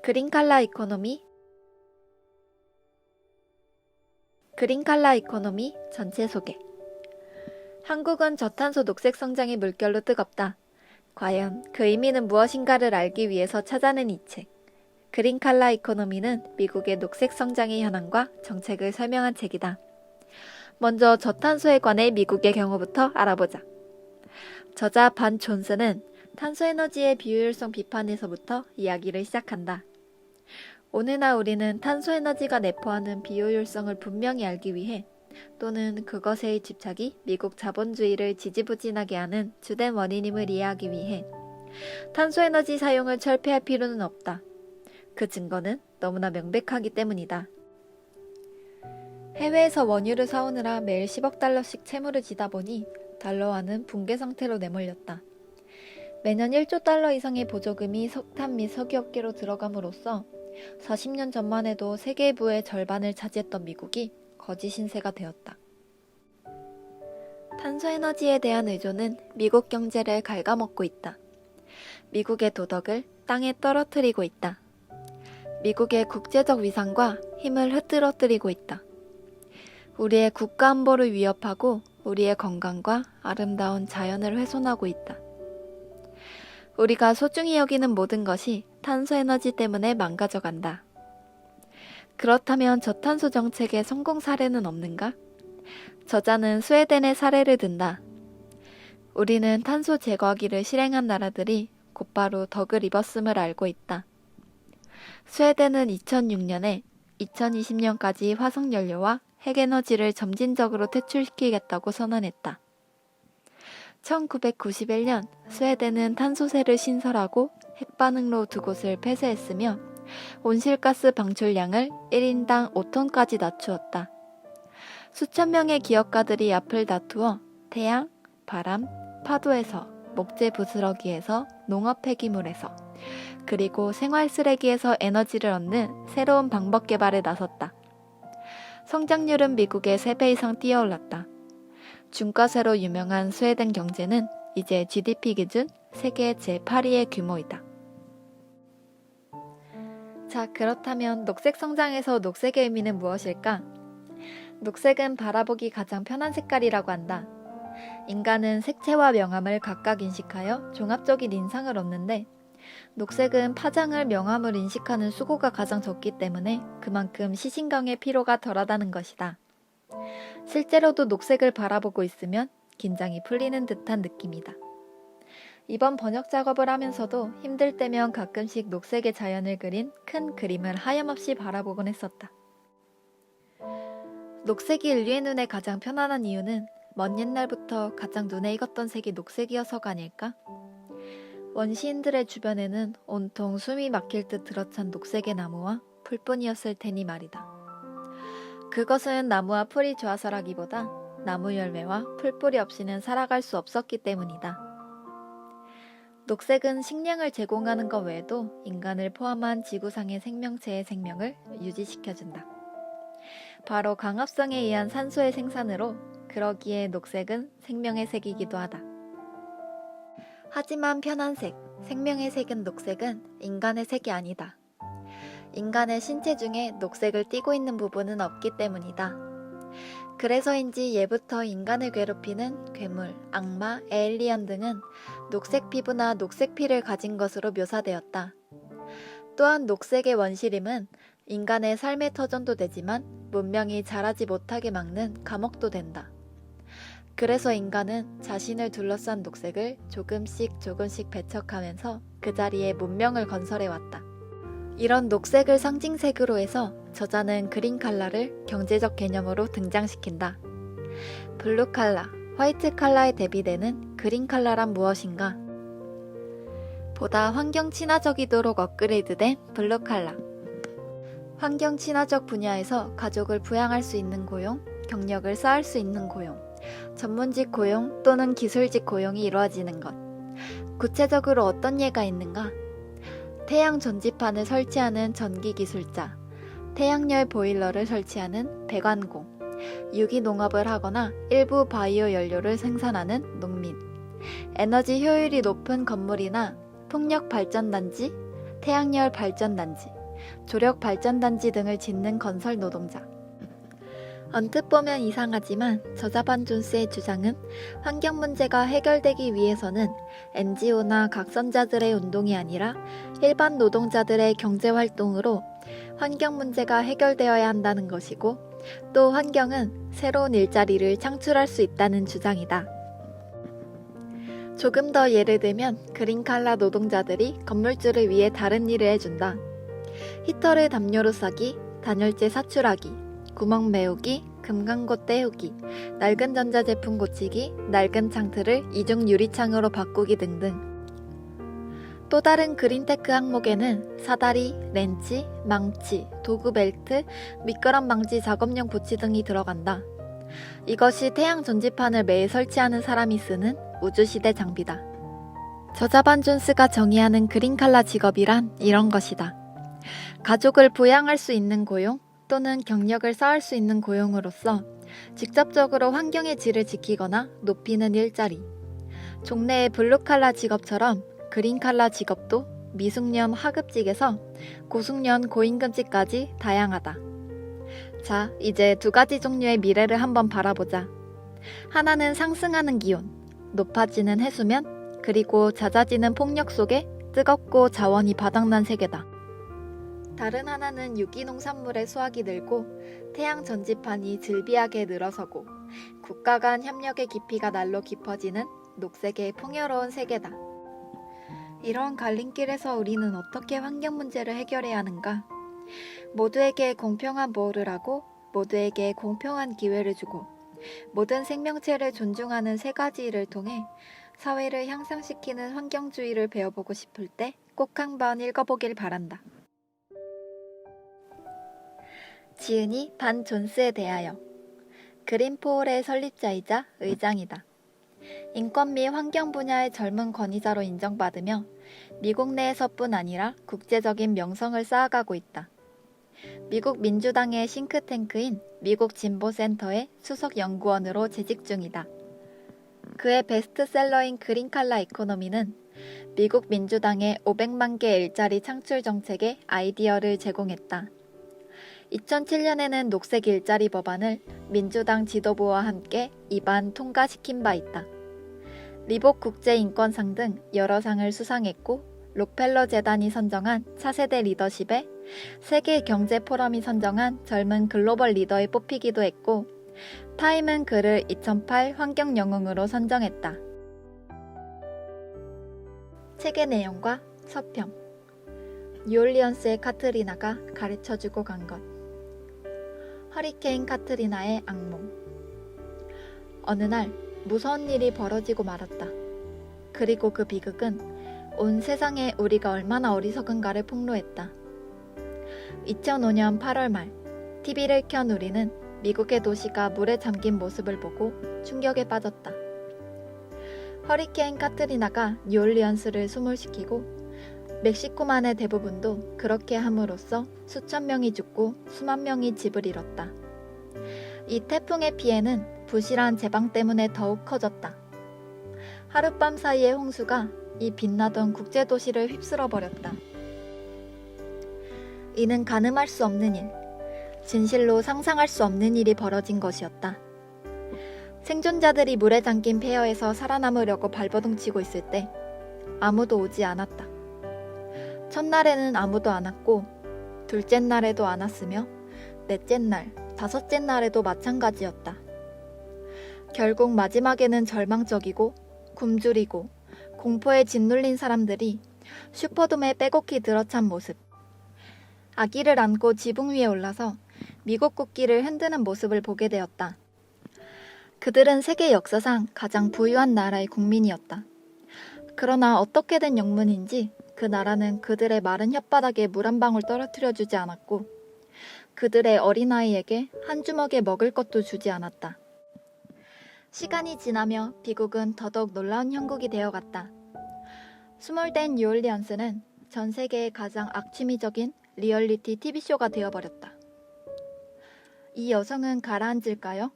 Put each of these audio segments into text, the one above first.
그린칼라 이코노미 그린칼라 이코노미 전체 소개. 한국은 저탄소 녹색 성장의 물결로 뜨겁다. 과연 그 의미는 무엇인가를 알기 위해서 찾아낸 이 책. 그린칼라 이코노미는 미국의 녹색 성장의 현황과 정책을 설명한 책이다. 먼저 저탄소에 관해 미국의 경우부터 알아보자. 저자 반 존슨은 탄소에너지의 비효율성 비판에서부터 이야기를 시작한다. 오늘날 우리는 탄소에너지가 내포하는 비효율성을 분명히 알기 위해 또는 그것의 집착이 미국 자본주의를 지지부진하게 하는 주된 원인임을 이해하기 위해 탄소에너지 사용을 철폐할 필요는 없다. 그 증거는 너무나 명백하기 때문이다. 해외에서 원유를 사오느라 매일 10억 달러씩 채무를 지다 보니 달러화는 붕괴 상태로 내몰렸다. 매년 1조 달러 이상의 보조금이 석탄 및 석유업계로 들어감으로써 40년 전만 해도 세계의 부의 절반을 차지했던 미국이 거지 신세가 되었다. 탄소에너지에 대한 의존은 미국 경제를 갉아먹고 있다. 미국의 도덕을 땅에 떨어뜨리고 있다. 미국의 국제적 위상과 힘을 흐트러뜨리고 있다. 우리의 국가 안보를 위협하고 우리의 건강과 아름다운 자연을 훼손하고 있다. 우리가 소중히 여기는 모든 것이 탄소에너지 때문에 망가져간다. 그렇다면 저탄소 정책의 성공 사례는 없는가? 저자는 스웨덴의 사례를 든다. 우리는 탄소 제거하기를 실행한 나라들이 곧바로 덕을 입었음을 알고 있다. 스웨덴은 2006년에 2020년까지 화석연료와 핵에너지를 점진적으로 퇴출시키겠다고 선언했다. 1991년 스웨덴은 탄소세를 신설하고 핵반응로 2곳을 폐쇄했으며 온실가스 방출량을 1인당 5톤까지 낮추었다. 수천 명의 기업가들이 앞을 다투어 태양, 바람, 파도에서, 목재 부스러기에서, 농업 폐기물에서, 그리고 생활 쓰레기에서 에너지를 얻는 새로운 방법 개발에 나섰다. 성장률은 미국의 3배 이상 뛰어올랐다. 중과세로 유명한 스웨덴 경제는 이제 GDP 기준 세계 제8위의 규모이다. 자, 그렇다면 녹색 성장에서 녹색의 의미는 무엇일까? 녹색은 바라보기 가장 편한 색깔이라고 한다. 인간은 색채와 명암을 각각 인식하여 종합적인 인상을 얻는데 녹색은 파장을 명암을 인식하는 수고가 가장 적기 때문에 그만큼 시신경의 피로가 덜하다는 것이다. 실제로도 녹색을 바라보고 있으면 긴장이 풀리는 듯한 느낌이다. 이번 번역 작업을 하면서도 힘들 때면 가끔씩 녹색의 자연을 그린 큰 그림을 하염없이 바라보곤 했었다. 녹색이 인류의 눈에 가장 편안한 이유는 먼 옛날부터 가장 눈에 익었던 색이 녹색이어서가 아닐까? 원시인들의 주변에는 온통 숨이 막힐 듯 들어찬 녹색의 나무와 풀뿐이었을 테니 말이다. 그것은 나무와 풀이 좋아서라기보다 나무 열매와 풀뿌리 없이는 살아갈 수 없었기 때문이다. 녹색은 식량을 제공하는 것 외에도 인간을 포함한 지구상의 생명체의 생명을 유지시켜준다. 바로 광합성에 의한 산소의 생산으로 그러기에 녹색은 생명의 색이기도 하다. 하지만 편한색, 생명의 색인 녹색은 인간의 색이 아니다. 인간의 신체 중에 녹색을 띠고 있는 부분은 없기 때문이다. 그래서인지 예부터 인간을 괴롭히는 괴물, 악마, 에일리언 등은 녹색 피부나 녹색 피를 가진 것으로 묘사되었다. 또한 녹색의 원시림은 인간의 삶의 터전도 되지만 문명이 자라지 못하게 막는 감옥도 된다. 그래서 인간은 자신을 둘러싼 녹색을 조금씩 배척하면서 그 자리에 문명을 건설해왔다. 이런 녹색을 상징색으로 해서 저자는 그린칼라를 경제적 개념으로 등장시킨다. 블루칼라, 화이트칼라에 대비되는 그린칼라란 무엇인가? 보다 환경 친화적이도록 업그레이드된 블루칼라. 환경 친화적 분야에서 가족을 부양할 수 있는 고용, 경력을 쌓을 수 있는 고용, 전문직 고용 또는 기술직 고용이 이루어지는 것. 구체적으로 어떤 예가 있는가? 태양 전지판을 설치하는 전기기술자, 태양열 보일러를 설치하는 배관공, 유기농업을 하거나 일부 바이오 연료를 생산하는 농민, 에너지 효율이 높은 건물이나 풍력 발전단지, 태양열 발전단지, 조력 발전단지 등을 짓는 건설 노동자. 언뜻 보면 이상하지만 저자반 존스의 주장은 환경 문제가 해결되기 위해서는 NGO나 각선자들의 운동이 아니라 일반 노동자들의 경제활동으로 환경 문제가 해결되어야 한다는 것이고, 또 환경은 새로운 일자리를 창출할 수 있다는 주장이다. 조금 더 예를 들면 그린칼라 노동자들이 건물주를 위해 다른 일을 해준다. 히터를 담요로 싸기, 단열재 사출하기, 구멍 메우기, 금강고 떼우기, 낡은 전자제품 고치기, 낡은 창틀을 이중 유리창으로 바꾸기 등등. 또 다른 그린테크 항목에는 사다리, 렌치, 망치, 도구 벨트, 미끄럼 방지 작업용 부치 등이 들어간다. 이것이 태양 전지판을 매일 설치하는 사람이 쓰는 우주시대 장비다. 저자반 존스가 정의하는 그린칼라 직업이란 이런 것이다. 가족을 부양할 수 있는 고용 또는 경력을 쌓을 수 있는 고용으로서 직접적으로 환경의 질을 지키거나 높이는 일자리. 종래의 블루칼라 직업처럼 그린칼라 직업도 미숙련 하급직에서 고숙련 고임금직까지 다양하다. 자, 이제 두 가지 종류의 미래를 한번 바라보자. 하나는 상승하는 기온, 높아지는 해수면, 그리고 잦아지는 폭력 속에 뜨겁고 자원이 바닥난 세계다. 다른 하나는 유기농산물의 수확이 늘고 태양 전지판이 즐비하게 늘어서고 국가 간 협력의 깊이가 날로 깊어지는 녹색의 풍요로운 세계다. 이런 갈림길에서 우리는 어떻게 환경 문제를 해결해야 하는가? 모두에게 공평한 보호를 하고 모두에게 공평한 기회를 주고 모든 생명체를 존중하는 세 가지 일을 통해 사회를 향상시키는 환경주의를 배워보고 싶을 때 꼭 한번 읽어보길 바란다. 지은이 반 존스에 대하여. 그린포올의 설립자이자 의장이다. 인권 및 환경 분야의 젊은 권위자로 인정받으며 미국 내에서뿐 아니라 국제적인 명성을 쌓아가고 있다. 미국 민주당의 싱크탱크인 미국 진보센터의 수석 연구원으로 재직 중이다. 그의 베스트셀러인 그린칼라 이코노미는 미국 민주당의 500만 개 일자리 창출 정책의 아이디어를 제공했다. 2007년에는 녹색 일자리 법안을 민주당 지도부와 함께 입안 통과시킨 바 있다. 리복 국제인권상 등 여러 상을 수상했고 록펠러 재단이 선정한 차세대 리더십에 세계경제포럼이 선정한 젊은 글로벌 리더에 뽑히기도 했고 타임은 그를 2008 환경영웅으로 선정했다. 책의 내용과 서평. 뉴올리언스의 카트리나가 가르쳐주고 간 것. 허리케인 카트리나의 악몽. 어느 날 무서운 일이 벌어지고 말았다. 그리고 그 비극은 온 세상에 우리가 얼마나 어리석은가를 폭로했다. 2005년 8월 말 TV를 켠 우리는 미국의 도시가 물에 잠긴 모습을 보고 충격에 빠졌다. 허리케인 카트리나가 뉴올리언스를 수몰시키고 멕시코만의 대부분도 그렇게 함으로써 수천 명이 죽고 수만 명이 집을 잃었다. 이 태풍의 피해는 부실한 제방 때문에 더욱 커졌다. 하룻밤 사이에 홍수가 이 빛나던 국제도시를 휩쓸어버렸다. 이는 가늠할 수 없는 일, 진실로 상상할 수 없는 일이 벌어진 것이었다. 생존자들이 물에 잠긴 폐허에서 살아남으려고 발버둥치고 있을 때 아무도 오지 않았다. 첫날에는 아무도 안 왔고 둘째 날에도 안 왔으며 넷째 날, 다섯째 날에도 마찬가지였다. 결국 마지막에는 절망적이고 굶주리고 공포에 짓눌린 사람들이 슈퍼돔에 빼곡히 들어찬 모습, 아기를 안고 지붕 위에 올라서 미국 국기를 흔드는 모습을 보게 되었다. 그들은 세계 역사상 가장 부유한 나라의 국민이었다. 그러나 어떻게 된 영문인지 그 나라는 그들의 마른 혓바닥에 물 한 방울 떨어뜨려 주지 않았고 그들의 어린아이에게 한 주먹에 먹을 것도 주지 않았다. 시간이 지나며 비국은 더더욱 놀라운 형국이 되어갔다. 스몰된 뉴올리언스는 전 세계의 가장 악취미적인 리얼리티 TV쇼가 되어버렸다. 이 여성은 가라앉을까요?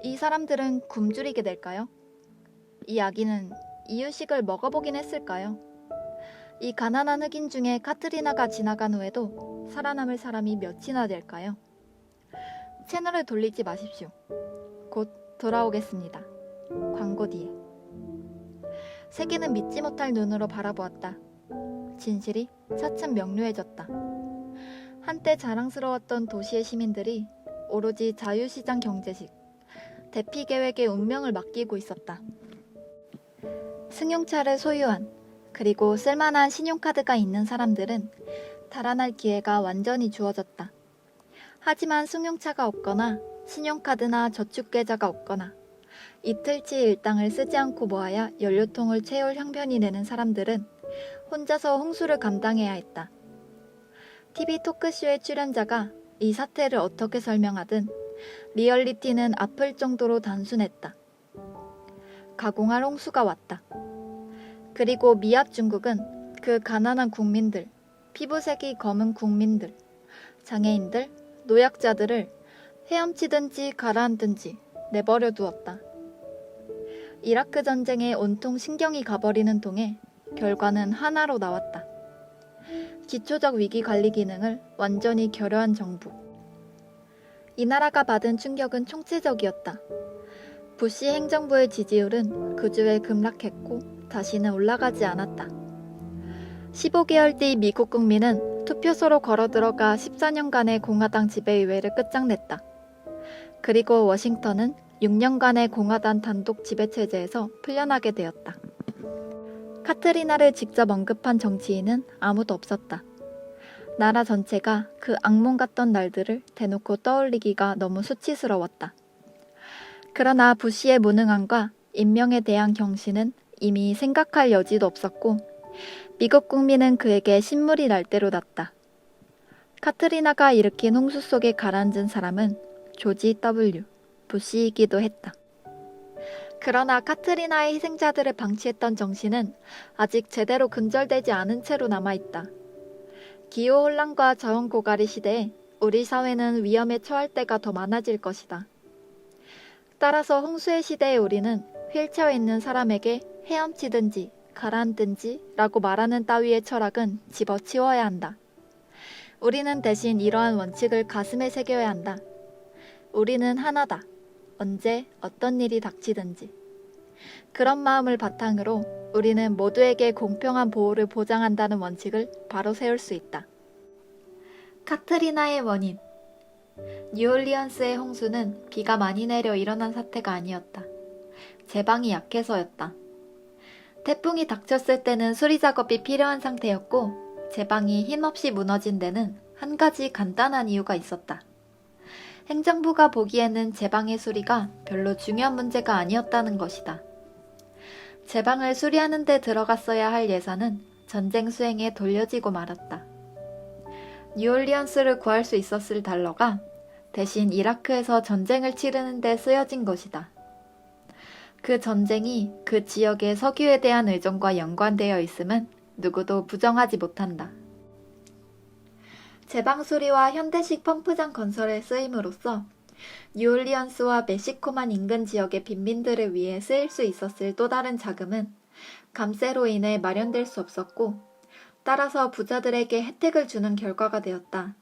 이 사람들은 굶주리게 될까요? 이 아기는 이유식을 먹어보긴 했을까요? 이 가난한 흑인 중에 카트리나가 지나간 후에도 살아남을 사람이 몇이나 될까요? 채널을 돌리지 마십시오. 곧 돌아오겠습니다. 광고 뒤에. 세계는 믿지 못할 눈으로 바라보았다. 진실이 차츰 명료해졌다. 한때 자랑스러웠던 도시의 시민들이 오로지 자유시장 경제식, 대피 계획의 운명을 맡기고 있었다. 승용차를 소유한, 그리고 쓸만한 신용카드가 있는 사람들은 달아날 기회가 완전히 주어졌다. 하지만 승용차가 없거나 신용카드나 저축계좌가 없거나 이틀치 일당을 쓰지 않고 모아야 연료통을 채울 형편이 되는 사람들은 혼자서 홍수를 감당해야 했다. TV 토크쇼의 출연자가 이 사태를 어떻게 설명하든 리얼리티는 아플 정도로 단순했다. 가공할 홍수가 왔다. 그리고 미합 중국은 그 가난한 국민들, 피부색이 검은 국민들, 장애인들, 노약자들을 헤엄치든지 가라앉든지 내버려 두었다. 이라크 전쟁에 온통 신경이 가버리는 통에 결과는 하나로 나왔다. 기초적 위기 관리 기능을 완전히 결여한 정부. 이 나라가 받은 충격은 총체적이었다. 부시 행정부의 지지율은 그 주에 급락했고 다시는 올라가지 않았다. 15개월 뒤 미국 국민은 투표소로 걸어들어가 14년간의 공화당 지배의회를 끝장냈다. 그리고 워싱턴은 6년간의 공화당 단독 지배체제에서 풀려나게 되었다. 카트리나를 직접 언급한 정치인은 아무도 없었다. 나라 전체가 그 악몽 같던 날들을 대놓고 떠올리기가 너무 수치스러웠다. 그러나 부시의 무능함과 인명에 대한 경신은 이미 생각할 여지도 없었고 미국 국민은 그에게 신물이 날 대로 났다. 카트리나가 일으킨 홍수 속에 가라앉은 사람은 조지 W. 부시이기도 했다. 그러나 카트리나의 희생자들을 방치했던 정신은 아직 제대로 근절되지 않은 채로 남아있다. 기후혼란과 자원고갈의 시대에 우리 사회는 위험에 처할 때가 더 많아질 것이다. 따라서 홍수의 시대에 우리는 휠체어에 있는 사람에게 헤엄치든지 가라앉든지 라고 말하는 따위의 철학은 집어치워야 한다. 우리는 대신 이러한 원칙을 가슴에 새겨야 한다. 우리는 하나다. 언제 어떤 일이 닥치든지. 그런 마음을 바탕으로 우리는 모두에게 공평한 보호를 보장한다는 원칙을 바로 세울 수 있다. 카트리나의 원인. 뉴올리언스의 홍수는 비가 많이 내려 일어난 사태가 아니었다. 제방이 약해서였다. 태풍이 닥쳤을 때는 수리 작업이 필요한 상태였고 제방이 힘없이 무너진 데는 한 가지 간단한 이유가 있었다. 행정부가 보기에는 제방의 수리가 별로 중요한 문제가 아니었다는 것이다. 제방을 수리하는 데 들어갔어야 할 예산은 전쟁 수행에 돌려지고 말았다. 뉴올리언스를 구할 수 있었을 달러가 대신 이라크에서 전쟁을 치르는 데 쓰여진 것이다. 그 전쟁이 그 지역의 석유에 대한 의존과 연관되어 있음은 누구도 부정하지 못한다. 제방 수리와 현대식 펌프장 건설에 쓰임으로써 뉴올리언스와 멕시코만 인근 지역의 빈민들을 위해 쓰일 수 있었을 또 다른 자금은 감세로 인해 마련될 수 없었고 따라서 부자들에게 혜택을 주는 결과가 되었다.